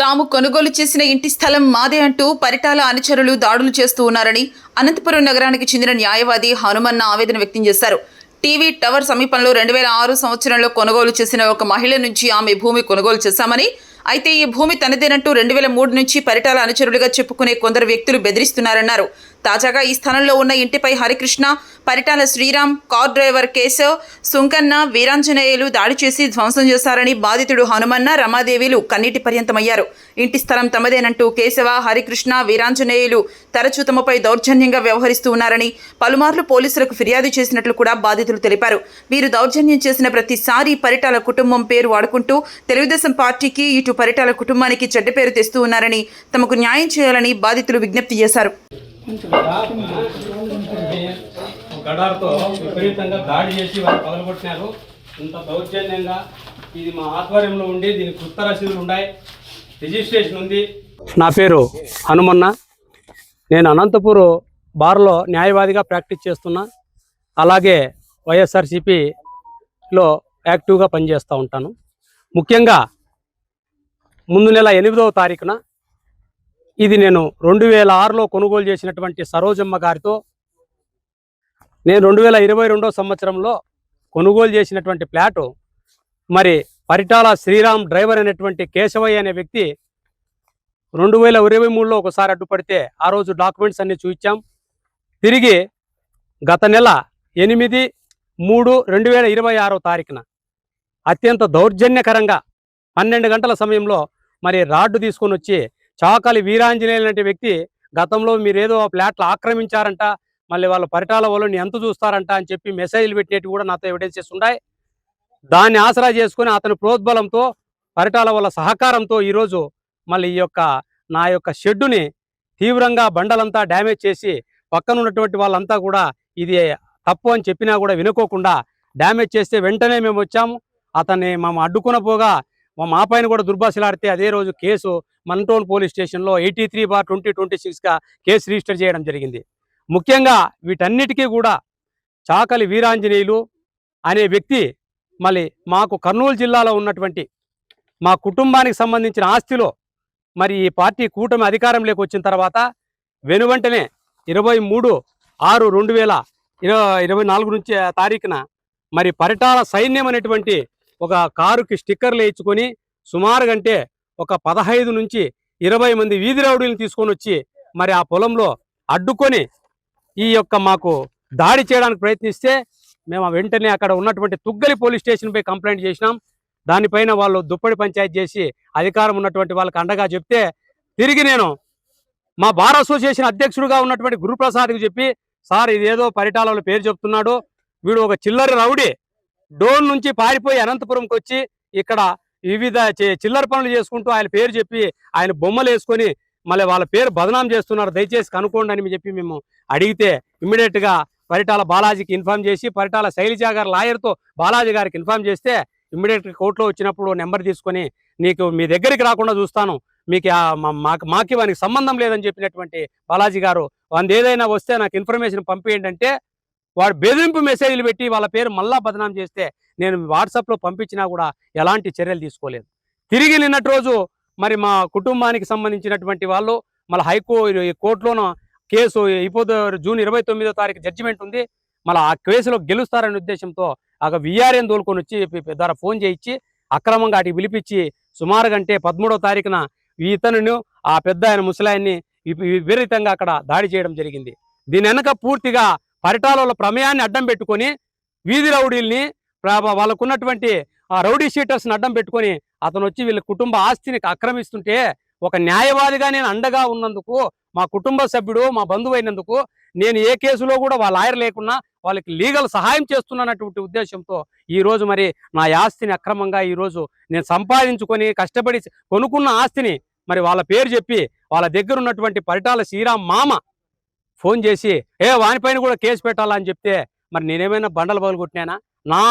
తాము కొనుగోలు చేసిన ఇంటి స్థలం మాదే అంటూ పరిటాల అనుచరులు దాడులు చేస్తూ ఉన్నారని అనంతపురం నగరానికి చెందిన న్యాయవాది హనుమన్న ఆవేదన వ్యక్తం చేశారు. టీవీ టవర్ సమీపంలో 2006 సంవత్సరంలో కొనుగోలు చేసిన ఒక మహిళ నుంచి ఆమె భూమి కొనుగోలు చేశామని, అయితే ఈ భూమి తనదేనంటూ 2003 నుంచి పరిటాల అనుచరులుగా చెప్పుకునే కొందరు వ్యక్తులు బెదిరిస్తున్నారన్నారు. తాజాగా ఈ స్థలంలో ఉన్న ఇంటిపై హరికృష్ణ, పరిటాల శ్రీరామ్, కార్ డ్రైవర్ కేశవ్, సుంకన్న, వీరాంజనేయులు దాడి చేసి ధ్వంసం చేశారని బాధితుడు హనుమన్న, రమాదేవిలు కన్నీటి పర్యంతమయ్యారు. ఇంటి స్థలం తమదేనంటూ కేశవ, హరికృష్ణ, వీరాంజనేయులు తరచూ తమపై దౌర్జన్యంగా వ్యవహరిస్తూ ఉన్నారని పలుమార్లు పోలీసులకు ఫిర్యాదు చేసినట్లు కూడా బాధితులు తెలిపారు. వీరు దౌర్జన్యం చేసిన ప్రతిసారి పరిటాల కుటుంబం పేరు వాడుకుంటూ తెలుగుదేశం పార్టీకి, ఇటు పరిటాల కుటుంబానికి చెడ్డ పేరు తెస్తూ ఉన్నారని, తమకు న్యాయం చేయాలని బాధితులు విజ్ఞప్తి చేశారు. గడార్తో విపరీతంగా దాడి చేసి వాళ్ళు పగలగొట్టినారు. ఇంత దౌర్జన్యంగా ఇది మా ఆధ్వర్యంలో ఉండి దీనికి కొత్త రసీదులు ఉన్నాయి, రిజిస్ట్రేషన్ ఉంది. నా పేరు హనుమన్న. నేను అనంతపూర్ బార్లో న్యాయవాదిగా ప్రాక్టీస్ చేస్తున్నా. అలాగే వైఎస్ఆర్సీపీలో యాక్టివ్గా పనిచేస్తూ ఉంటాను. ముఖ్యంగా ముందు నెల 8వ తారీఖున ఇది నేను 2006లో కొనుగోలు చేసినటువంటి సరోజమ్మ గారితో నేను 2022 సంవత్సరంలో కొనుగోలు చేసినటువంటి ప్లాటు మరి పరిటాల శ్రీరామ్ డ్రైవర్ అనేటువంటి కేశవయ్య అనే వ్యక్తి 2023లో ఒకసారి అడ్డుపడితే ఆ రోజు డాక్యుమెంట్స్ అన్నీ చూపించాం. తిరిగి గత నెల 8/3/2026 తారీఖున అత్యంత దౌర్జన్యకరంగా 12 గంటల సమయంలో మరి రాడ్డు తీసుకొని వచ్చి చాకలి వీరాంజనేయులు అనే వ్యక్తి గతంలో మీరేదో ఫ్లాట్లు ఆక్రమించారంట, మళ్ళీ వాళ్ళ పరిటాల వాళ్ళని ఎంత చూస్తారంట అని చెప్పి మెసేజ్లు పెట్టినట్టు కూడా నాతో ఎవిడెన్సెస్ ఉన్నాయి. దాన్ని ఆసరా చేసుకుని అతని ప్రోద్బలంతో పరిటాల వాళ్ళ సహకారంతో ఈరోజు మళ్ళీ నా యొక్క షెడ్డుని తీవ్రంగా బండలంతా డ్యామేజ్ చేసి పక్కన ఉన్నటువంటి వాళ్ళంతా కూడా ఇది తప్పు అని చెప్పినా కూడా వినుకోకుండా డ్యామేజ్ చేస్తే వెంటనే మేము వచ్చాము. అతన్ని మేము అడ్డుకున్న పోగా మా పైన కూడా దుర్భాషలాడితే అదే రోజు కేసు మన్టోన్ పోలీస్ స్టేషన్లో 83/2026గా కేసు రిజిస్టర్ చేయడం జరిగింది. ముఖ్యంగా వీటన్నిటికీ కూడా చాకలి వీరాంజనేయులు అనే వ్యక్తి మళ్ళీ మాకు కర్నూలు జిల్లాలో ఉన్నటువంటి మా కుటుంబానికి సంబంధించిన ఆస్తిలో మరి ఈ పార్టీ కూటమి అధికారంలోకి వచ్చిన తర్వాత వెనువెంటనే 23/6/2024 నుంచి తారీఖున మరి పరిటాల సైన్యం అనేటువంటి ఒక కారుకి స్టిక్కర్లు వేయించుకొని సుమారు గంటే ఒక 15 నుంచి 20 మంది వీధి రౌడీలను తీసుకొని వచ్చి మరి ఆ పొలంలో అడ్డుకొని మాకు దాడి చేయడానికి ప్రయత్నిస్తే మేము వెంటనే అక్కడ ఉన్నటువంటి తుగ్గలి పోలీస్ స్టేషన్పై కంప్లైంట్ చేసినాం. దానిపైన వాళ్ళు దుప్పటి పంచాయతీ చేసి అధికారం ఉన్నటువంటి వాళ్ళకి అండగా చెప్తే తిరిగి నేను మా బార్ అసోసియేషన్ అధ్యక్షుడిగా ఉన్నటువంటి గురుప్రసాద్కి చెప్పి, సార్ ఇదేదో పరిటాల పేరు చెప్తున్నాడు, వీడు ఒక చిల్లర రౌడీ, డోన్ నుంచి పారిపోయి అనంతపురంకి వచ్చి ఇక్కడ వివిధ చిల్లర పనులు చేసుకుంటూ ఆయన పేరు చెప్పి ఆయన బొమ్మలు వేసుకొని మళ్ళీ వాళ్ళ పేరు బదనాం చేస్తున్నారు, దయచేసి కనుక్కోండి అని చెప్పి మేము అడిగితే ఇమ్మీడియట్గా పరిటాల బాలాజీకి ఇన్ఫార్మ్ చేసి పరిటాల శైలజా గారి లాయర్తో బాలాజీ గారికి ఇన్ఫార్మ్ చేస్తే ఇమ్మీడియట్గా కోర్టులో వచ్చినప్పుడు నెంబర్ తీసుకొని నీకు మీ దగ్గరికి రాకుండా చూస్తాను, మీకు మాకి వానికి సంబంధం లేదని చెప్పినటువంటి బాలాజీ గారు వాని ఏదైనా వస్తే నాకు ఇన్ఫర్మేషన్ పంపించండి అంటే వాడు బెదిరింపు మెసేజ్లు పెట్టి వాళ్ళ పేరు మళ్ళా బదనాం చేస్తే నేను వాట్సాప్లో పంపించినా కూడా ఎలాంటి చర్యలు తీసుకోలేదు. తిరిగి నిన్నటి రోజు మరి మా కుటుంబానికి సంబంధించినటువంటి వాళ్ళు మళ్ళీ కోర్టులోనూ కేసు జూన్ 29వ తారీఖు జడ్జిమెంట్ ఉంది, మళ్ళీ ఆ కేసులో గెలుస్తారనే ఉద్దేశంతో విఆర్ఎన్ తోలుకొని వచ్చి ద్వారా ఫోన్ చేయించి అక్రమంగా అటుకి పిలిపించి సుమారు గంటే 13వ తారీఖున ఇతను ఆ పెద్ద ఆయన ముసలాయన్ని విపరీతంగా అక్కడ దాడి చేయడం జరిగింది. దీని వెనక పూర్తిగా పరిటాల ప్రమేయాన్ని అడ్డం పెట్టుకొని వీధి రౌడీల్ని వాళ్ళకున్నటువంటి ఆ రౌడీ షీటర్స్ని అడ్డం పెట్టుకొని అతను వచ్చి వీళ్ళ కుటుంబ ఆస్తిని ఆక్రమిస్తుంటే ఒక న్యాయవాదిగా నేను అండగా ఉన్నందుకు, మా కుటుంబ సభ్యుడు మా బంధువు అయినందుకు నేను ఏ కేసులో కూడా వాళ్ళ లాయర్ లేకున్నా వాళ్ళకి లీగల్ సహాయం చేస్తున్నటువంటి ఉద్దేశంతో ఈరోజు మరి నా ఆస్తిని అక్రమంగా ఈరోజు నేను సంపాదించుకొని కష్టపడి కొనుక్కున్న ఆస్తిని మరి వాళ్ళ పేరు చెప్పి వాళ్ళ దగ్గర ఉన్నటువంటి పరిటాల శ్రీరామ్ మామ ఫోన్ చేసి వానిపైన కూడా కేసు పెట్టాలని చెప్తే మరి నేనేమైనా బండలు పగలగొట్టినానా? నా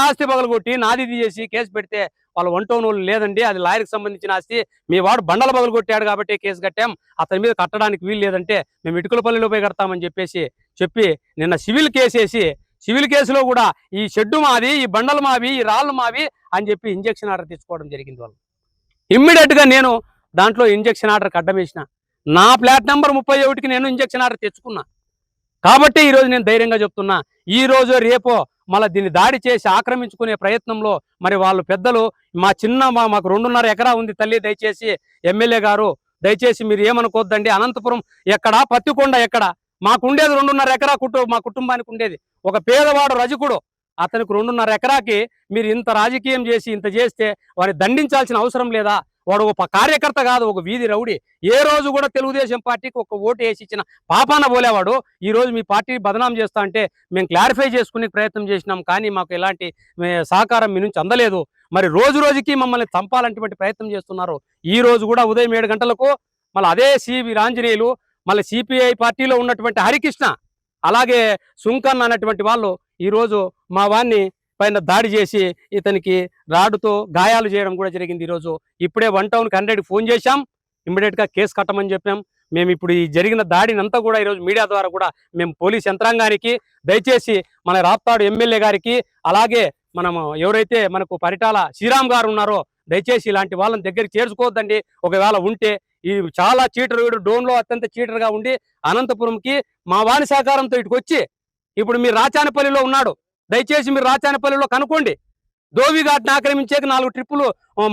ఆస్తి పగలగొట్టి నాది చేసి కేసు పెడితే వాళ్ళ వంటోనోళ్ళు లేదండి, అది లాయర్కి సంబంధించిన ఆస్తి, మీ వాడు బండలు పగలగొట్టాడు కాబట్టి కేసు కట్టాం, అతని మీద కట్టడానికి వీలు లేదంటే మేము ఇటుకలపల్లిలో పోయి కడతామని చెప్పి నిన్న సివిల్ కేసు వేసి సివిల్ కేసులో కూడా ఈ షెడ్డు మాది, ఈ బండలు మావి, ఈ రాళ్ళు మావి అని చెప్పి ఇంజక్షన్ ఆర్డర్ తీసుకోవడం జరిగింది వాళ్ళు. ఇమ్మీడియట్గా నేను దాంట్లో ఇంజెక్షన్ ఆర్డర్కి అడ్డం వేసిన. నా ప్లాట్ నెంబర్ 31కి నేను ఇంజెక్షన్ ఆర్డర్ తెచ్చుకున్నా. కాబట్టి ఈరోజు నేను ధైర్యంగా చెప్తున్నా, ఈ రోజు రేపో మళ్ళీ దీన్ని దాడి చేసి ఆక్రమించుకునే ప్రయత్నంలో మరి వాళ్ళు పెద్దలు మాకు 2.5 ఎకరా ఉంది తల్లి, దయచేసి ఎమ్మెల్యే గారు దయచేసి మీరు ఏమనుకోవద్దండి. అనంతపురం ఎక్కడా, పత్తికొండ ఎక్కడా, మాకుండేది 2.5 ఎకరా మా కుటుంబానికి ఉండేది. ఒక పేదవాడు రజకుడు, అతనికి 2.5 ఎకరాకి మీరు ఇంత రాజకీయం చేసి ఇంత చేస్తే వారిని దండించాల్సిన అవసరం లేదా? వాడు ఒక కార్యకర్త కాదు, ఒక వీధి రౌడీ. ఏ రోజు కూడా తెలుగుదేశం పార్టీకి ఒక ఓటు వేసి ఇచ్చిన పాపాన పోలేవాడు. ఈ రోజు మీ పార్టీ బదనాం చేస్తా అంటే మేము క్లారిఫై చేసుకునే ప్రయత్నం చేసినాం, కానీ మాకు ఎలాంటి సహకారం మీ నుంచి అందలేదు. మరి రోజు రోజుకి మమ్మల్ని చంపాలంటే ప్రయత్నం చేస్తున్నారు. ఈ రోజు కూడా ఉదయం 7 గంటలకు మళ్ళీ అదే వీరాంజనేయులు, మళ్ళీ సిపిఐ పార్టీలో ఉన్నటువంటి హరికృష్ణ, అలాగే సుంకన్న అనేటువంటి వాళ్ళు ఈరోజు మా వాన్ని పైన దాడి చేసి ఇతనికి రాడుతో గాయాలు చేయడం కూడా జరిగింది. ఈరోజు ఇప్పుడే 1 టౌన్కి 100కి ఫోన్ చేశాం, ఇమ్మీడియట్గా కేసు కట్టమని చెప్పాం. మేము ఇప్పుడు ఈ జరిగిన దాడినంతా కూడా ఈరోజు మీడియా ద్వారా కూడా మేము పోలీస్ యంత్రాంగానికి, దయచేసి మన రాప్తాడు ఎమ్మెల్యే గారికి, అలాగే మనము ఎవరైతే మనకు పరిటాల శ్రీరామ్ గారు ఉన్నారో దయచేసి ఇలాంటి వాళ్ళని దగ్గరికి చేర్చుకోవద్దండి. ఒకవేళ ఉంటే ఈ చాలా చీటర్, వీడు డోన్లో అత్యంత చీటర్గా ఉండి అనంతపురంకి మా వాని సహకారంతో ఇటుకు వచ్చి ఇప్పుడు మీరు రాచానపల్లిలో ఉన్నాడు, దయచేసి మీరు రాచానపల్లిలో కనుక్కోండి. ధోవిఘాట్ని ఆక్రమించేకి 4 ట్రిప్పులు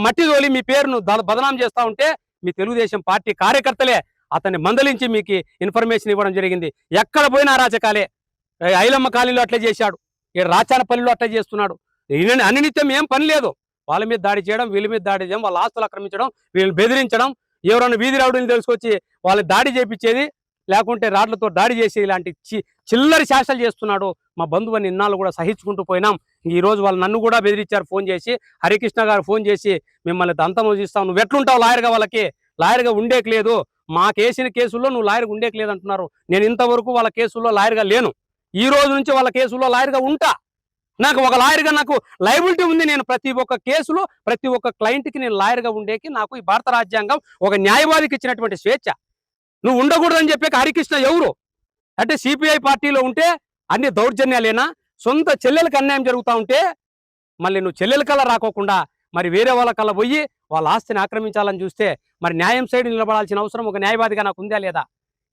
మట్టి తోలి మీ పేరును బదనాం చేస్తా ఉంటే మీ తెలుగుదేశం పార్టీ కార్యకర్తలే అతన్ని మందలించి మీకు ఇన్ఫర్మేషన్ ఇవ్వడం జరిగింది. ఎక్కడ పోయినా రాచకాలే. ఐలమ్మ కాలనీలో అట్లే చేశాడు, రాచానపల్లిలో అట్లే చేస్తున్నాడు. అనినిత్యం ఏం పని లేదు. వాళ్ళ మీద దాడి చేయడం, వీళ్ళ మీద దాడి చేయడం, వాళ్ళ ఆస్తులు ఆక్రమించడం, వీళ్ళని బెదిరించడం, ఎవరైనా వీధి రౌడీని తెలుసుకొచ్చి వాళ్ళని దాడి చేయించేది, లేకుంటే రాడ్లతో దాడి చేసి ఇలాంటి చిల్లరి శాసనలు చేస్తున్నాడు. మా బంధువుని ఇన్నాళ్ళు కూడా సహించుకుంటూ పోయినాం. ఈ రోజు వాళ్ళు నన్ను కూడా బెదిరించారు. ఫోన్ చేసి హరికృష్ణ గారు ఫోన్ చేసి మిమ్మల్ని దంతం చూస్తావు, నువ్వు ఎట్లుంటావు లాయర్గా, వాళ్ళకి లాయర్గా ఉండేకి లేదు, మాకేసిన కేసుల్లో నువ్వు లాయర్గా ఉండేకి లేదు అంటున్నారు. నేను ఇంతవరకు వాళ్ళ కేసుల్లో లాయర్గా లేను. ఈ రోజు నుంచి వాళ్ళ కేసుల్లో లాయర్గా ఉంటా. నాకు ఒక లాయర్గా నాకు లయబిలిటీ ఉంది. నేను ప్రతి ఒక్క కేసులో ప్రతి ఒక్క క్లయింట్కి నేను లాయర్గా ఉండేకి నాకు ఈ భారత రాజ్యాంగం ఒక న్యాయవాదికి ఇచ్చినటువంటి స్వేచ్ఛ. నువ్వు ఉండకూడదని చెప్పే హరికృష్ణ ఎవరు అంటే సిపిఐ పార్టీలో ఉంటే అన్ని దౌర్జన్యాలేనా? సొంత చెల్లెలకు అన్యాయం జరుగుతూ ఉంటే మళ్ళీ నువ్వు చెల్లెల కల్లా రాకోకుండా మరి వేరే వాళ్ళ కల్లా పోయి వాళ్ళ ఆస్తిని ఆక్రమించాలని చూస్తే మరి న్యాయం సైడ్ నిలబడాల్సిన అవసరం ఒక న్యాయవాదిగా నాకు ఉందా లేదా?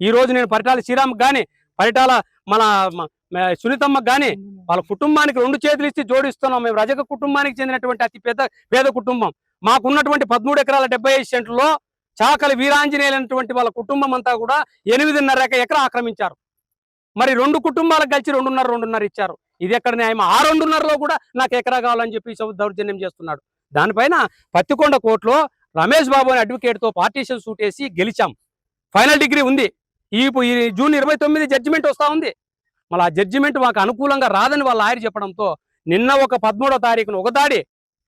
ఈ రోజు నేను పరిటాల శ్రీరామ్కి కానీ, పరిటాల మన సునీతమ్మకి కానీ వాళ్ళ కుటుంబానికి 2 చేతులు ఇచ్చి జోడిస్తున్నాం. మేము రజక కుటుంబానికి చెందినటువంటి అతి పేద కుటుంబం. మాకున్నటువంటి 13 ఎకరాల 75 సెంట్లలో చాకలి వీరాంజనేయులు అనేటువంటి వాళ్ళ కుటుంబం అంతా కూడా 8.5 ఎకరా ఆక్రమించారు. మరి 2 కుటుంబాలకు కలిసి 2.5 ఇచ్చారు. ఇది ఎక్కడ న్యాయం? ఆ 2.5లో కూడా నాకు ఎకరా కావాలని చెప్పి దౌర్జన్యం చేస్తున్నాడు. దానిపైన పత్తికొండ కోర్టులో రమేష్ బాబు అనే అడ్వకేట్తో పార్టీషన్ సూట్ వేసి గెలిచాం. ఫైనల్ డిగ్రీ ఉంది. ఈ జూన్ 29 జడ్జిమెంట్ వస్తూ ఉంది. మళ్ళీ ఆ జడ్జిమెంట్ మాకు అనుకూలంగా రాదని వాళ్ళ లాయర్ చెప్పడంతో నిన్న ఒక 13వ తారీఖున ఒక దాడి,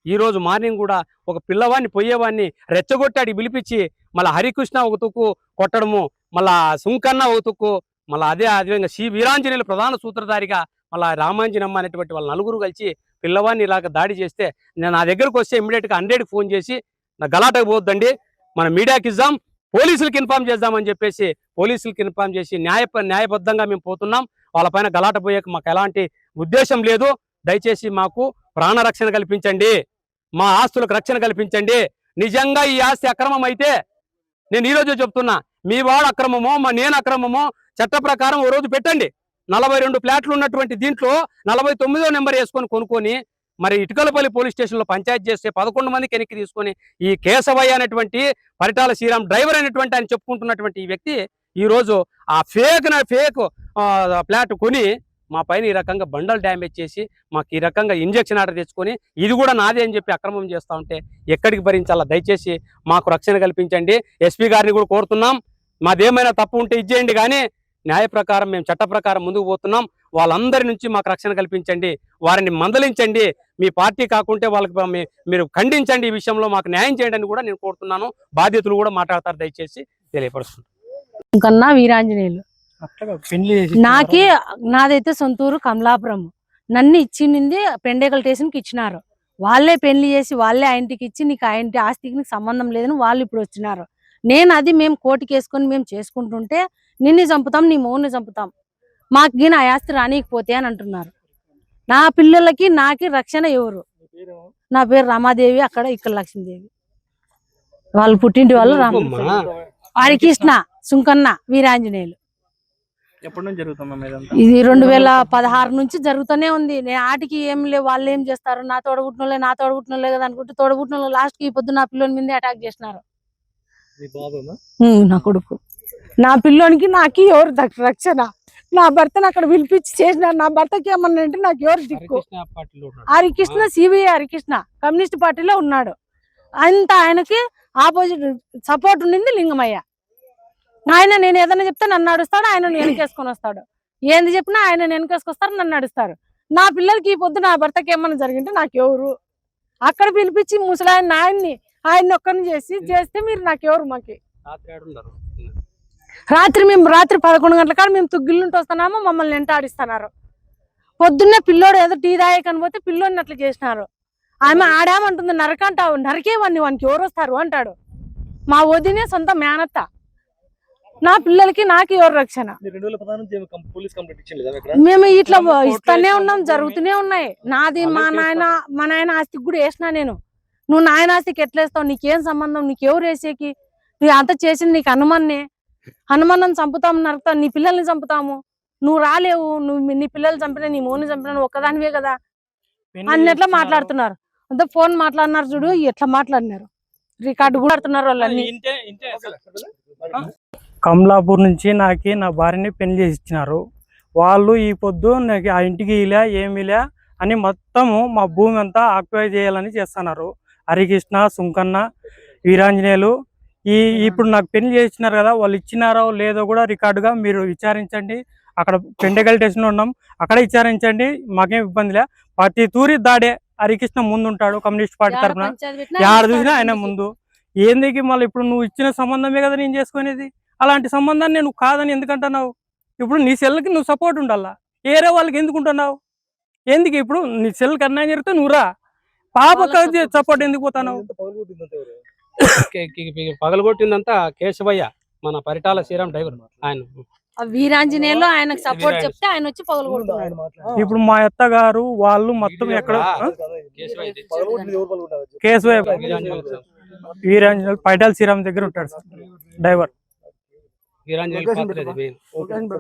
ఈరోజు మార్నింగ్ కూడా ఒక పిల్లవాడిని పోయేవాడిని రెచ్చగొట్టాడు పిలిపించి, మళ్ళీ హరికృష్ణ ఒక తుక్కు కొట్టడము, మళ్ళా సుంకన్న ఒక తుక్కు, మళ్ళీ అదేవిధంగా వీరాంజనేయులు ప్రధాన సూత్రధారిగా మళ్ళీ రామాంజనమ్మ అనేటువంటి వాళ్ళ 4 కలిసి పిల్లవాడిని ఇలాగ దాడి చేస్తే నేను నా దగ్గరకు వస్తే ఇమ్మీడియట్గా 100కి ఫోన్ చేసి నా గలాటకు పోవద్దండి, మన మీడియాకి ఇద్దాం, పోలీసులకు ఇన్ఫార్మ్ చేద్దామని చెప్పేసి పోలీసులకు ఇన్ఫార్మ్ చేసి న్యాయబద్ధంగా మేము పోతున్నాం. వాళ్ళపైన గలాట పోయేకి మాకు ఎలాంటి ఉద్దేశం లేదు. దయచేసి మాకు ప్రాణరక్షణ కల్పించండి, మా ఆస్తులకు రక్షణ కల్పించండి. నిజంగా ఈ ఆస్తి అక్రమం అయితే నేను ఈరోజు చెప్తున్నా, మీ వాడు అక్రమమో నేను అక్రమమో చట్ట ప్రకారం ఓ రోజు పెట్టండి. 42 ఫ్లాట్లు ఉన్నటువంటి దీంట్లో 49వ నెంబర్ వేసుకొని కొనుక్కొని మరి ఇటుకలపల్లి పోలీస్ స్టేషన్లో పంచాయతీ చేస్తే 11 మందికి వెనక్కి తీసుకొని ఈ కేశవయ్య అనేటువంటి పరిటాల శ్రీరామ్ డ్రైవర్ అనేటువంటి ఆయన చెప్పుకుంటున్నటువంటి ఈ వ్యక్తి ఈరోజు ఆ ఫేక్ ఫ్లాట్ కొని మా పైన ఈ రకంగా బండల్ డ్యామేజ్ చేసి మాకు ఈ రకంగా ఇంజక్షన్ ఆర్డర్ తెచ్చుకొని ఇది కూడా నాదే అని చెప్పి అక్రమం చేస్తూ ఉంటే ఎక్కడికి భరించాలా? దయచేసి మాకు రక్షణ కల్పించండి. ఎస్పీ గారిని కూడా కోరుతున్నాం, మాదేమైనా తప్పు ఉంటే ఇచ్చేయండి, కానీ న్యాయ ప్రకారం మేము చట్ట ప్రకారం ముందుకు పోతున్నాం. వాళ్ళందరి నుంచి మాకు రక్షణ కల్పించండి, వారిని మందలించండి. మీ పార్టీ కాకుంటే వాళ్ళకి మీరు ఖండించండి, ఈ విషయంలో మాకు న్యాయం చేయండి అని కూడా నేను కోరుతున్నాను. బాధ్యతలు కూడా మాట్లాడతారు, దయచేసి తెలియపరుస్తున్నాను. కన్నా వీరాంజనేయులు నాకే, నాదైతే సొంతూరు కమలాపురం. నన్ను ఇచ్చింది పెండేకల్ స్టేషన్కి ఇచ్చినారు. వాళ్ళే పెళ్లి చేసి వాళ్ళే ఆ ఇంటికి ఇచ్చి నీకు ఆ ఇంటి ఆస్తికి నీకు సంబంధం లేదని వాళ్ళు ఇప్పుడు వచ్చినారు. మేము కోర్టుకి వేసుకొని మేము చేసుకుంటుంటే నిన్ను చంపుతాం, నీ మౌని చంపుతాం, మాకు గిన ఆ ఆస్తి రానికపోతే అని అంటున్నారు. నా పిల్లలకి నాకి రక్షణ ఎవరు? నా పేరు రమాదేవి, అక్కడ ఇక్కడ లక్ష్మీదేవి. వాళ్ళు పుట్టింటి వాళ్ళు అమ్మా. హరికృష్ణ సుంకన్న వీరాంజనేయులు. ఎప్పటి నుంచి జరుగుతుందమ్మా ఇదంతా? ఇది 2016 నుంచి జరుగుతూనే ఉంది. నేను ఆటికి ఏం లేవు, వాళ్ళు ఏం చేస్తారు, నా తోడబుట్టినోళ్ళే కదా అనుకుంటే తోడబుట్టిన లాస్ట్ కి ఈ పొద్దు నా పిల్లోని మీద అటాక్ చేసినారు. నా కొడుకు, నా పిల్లోనికి నాకు ఎవరు రక్షణ? నా భర్తను అక్కడ పిలిపించి చేసినారు. నా భర్తకి ఏమన్నా అంటే నాకు ఎవరు దిక్కు? హరికృష్ణ, సిబిఐ హరికృష్ణ కమ్యూనిస్ట్ పార్టీలో ఉన్నాడు. అంత ఆయనకి ఆపోజిట్ సపోర్ట్ ఉండింది లింగమయ్య. ఆయన నేను ఏదైనా చెప్తే నన్ను నడుస్తాడు, ఆయన వెనకేసుకొని వస్తాడు. ఏంది చెప్పినా ఆయన వెనకేసుకొస్తారు, నన్ను నడుస్తారు. నా పిల్లలకి ఈ పొద్దు నా భర్తకి ఏమన్నా జరిగింటే నాకు ఎవరు? అక్కడ పిలిపించి ముసలాయన ఆయన్ని ఒక్కరిని చేస్తే మీరు నాకెవరు? మాకి రాత్రి 11 గంటల కాడ మేము తుగ్గిల్లుంటూ వస్తున్నాము, మమ్మల్ని వెంటాడిస్తున్నారు. పొద్దున్నే పిల్లోడు ఏదో టీ దాయకని పోతే పిల్లోడిని అట్లా చేసినారు. ఆమె ఆడామంటుంది, నరకంటావు, నరికేవాడిని, వానికి ఎవరు వస్తారు అంటాడు. మా వదినే సొంత మేనత్త. నా పిల్లలకి నాకు ఎవరు రక్షణ? మేము ఇట్లా ఇస్తానే ఉన్నాం, జరుగుతూనే ఉన్నాయి. నాది మా నాయన ఆస్తికి కూడా వేసినా నేను. నువ్వు నాయన ఆస్తికి ఎట్లేస్తావు? నీకేం సంబంధం? నీకెవరు వేసేకి? నువ్వు అంత చేసింది నీకు హనుమాన్ని చంపుతాము, నరుకుతాము, నీ పిల్లల్ని చంపుతాము, నువ్వు రాలేవు, నువ్వు నీ పిల్లలు చంపినా, నీ మోని చంపినా, నువ్వు ఒక్కదానివే కదా అన్నట్లా మాట్లాడుతున్నారు. అంతా ఫోన్ మాట్లాడినారు చూడు, ఎట్లా మాట్లాడినారు, రికార్డు కూడా ఆడుతున్నారు వాళ్ళని. కమలాపూర్ నుంచి నాకు నా భార్యని పెళ్లి చేసి ఇచ్చినారు. వాళ్ళు ఈ పొద్దు నాకు ఆ ఇంటికి ఏమిలే అని మొత్తము మా భూమి అంతా ఆక్యుపై చేయాలని చేస్తున్నారు. హరికృష్ణ, సుంకన్న, వీరాంజనేయులు. ఇప్పుడు నాకు పెళ్లి చేసినారు కదా, వాళ్ళు ఇచ్చినారో లేదో కూడా రికార్డుగా మీరు విచారించండి. అక్కడ పెండగల్ స్టేషన్లో ఉన్నాం, అక్కడ విచారించండి, మాకేం ఇబ్బంది లే. ప్రతి తూరి దాడే హరికృష్ణ ముందు ఉంటాడు కమ్యూనిస్ట్ పార్టీ తరఫున. యాడ చూసినా ఆయన ముందు. ఏందికి మళ్ళీ ఇప్పుడు నువ్వు ఇచ్చిన సంబంధమే కదా నేను చేసుకునేది. అలాంటి సంబంధాన్ని నేను కాదని ఎందుకంటున్నావు? ఇప్పుడు నీ సెల్కి నువ్వు సపోర్ట్ ఉండాలా, వేరే వాళ్ళకి ఎందుకు ఉంటున్నావు? ఎందుకు ఇప్పుడు నీ సెల్కి అన్యాయం జరిగితే నువ్వు రా, పాపకి సపోర్ట్ ఎందుకు పోతున్నావు? పగలగొట్టిందంతా కేశవయ్య, మన పరిటాల శ్రీరామ్ డ్రైవర్. ఆయన వీరాంజనేయులు ఆయనకు సపోర్ట్ చెప్తే ఆయన వచ్చి పగలగొడుతున్నాడు. ఇప్పుడు మా అత్త గారు వాళ్ళు మొత్తం ఎక్కడ కేశవయ్య వీరాంజనేయులు పరిటాల శ్రీరామ్ దగ్గర ఉంటాడు సార్ డ్రైవర్. వీరాంజనేయులు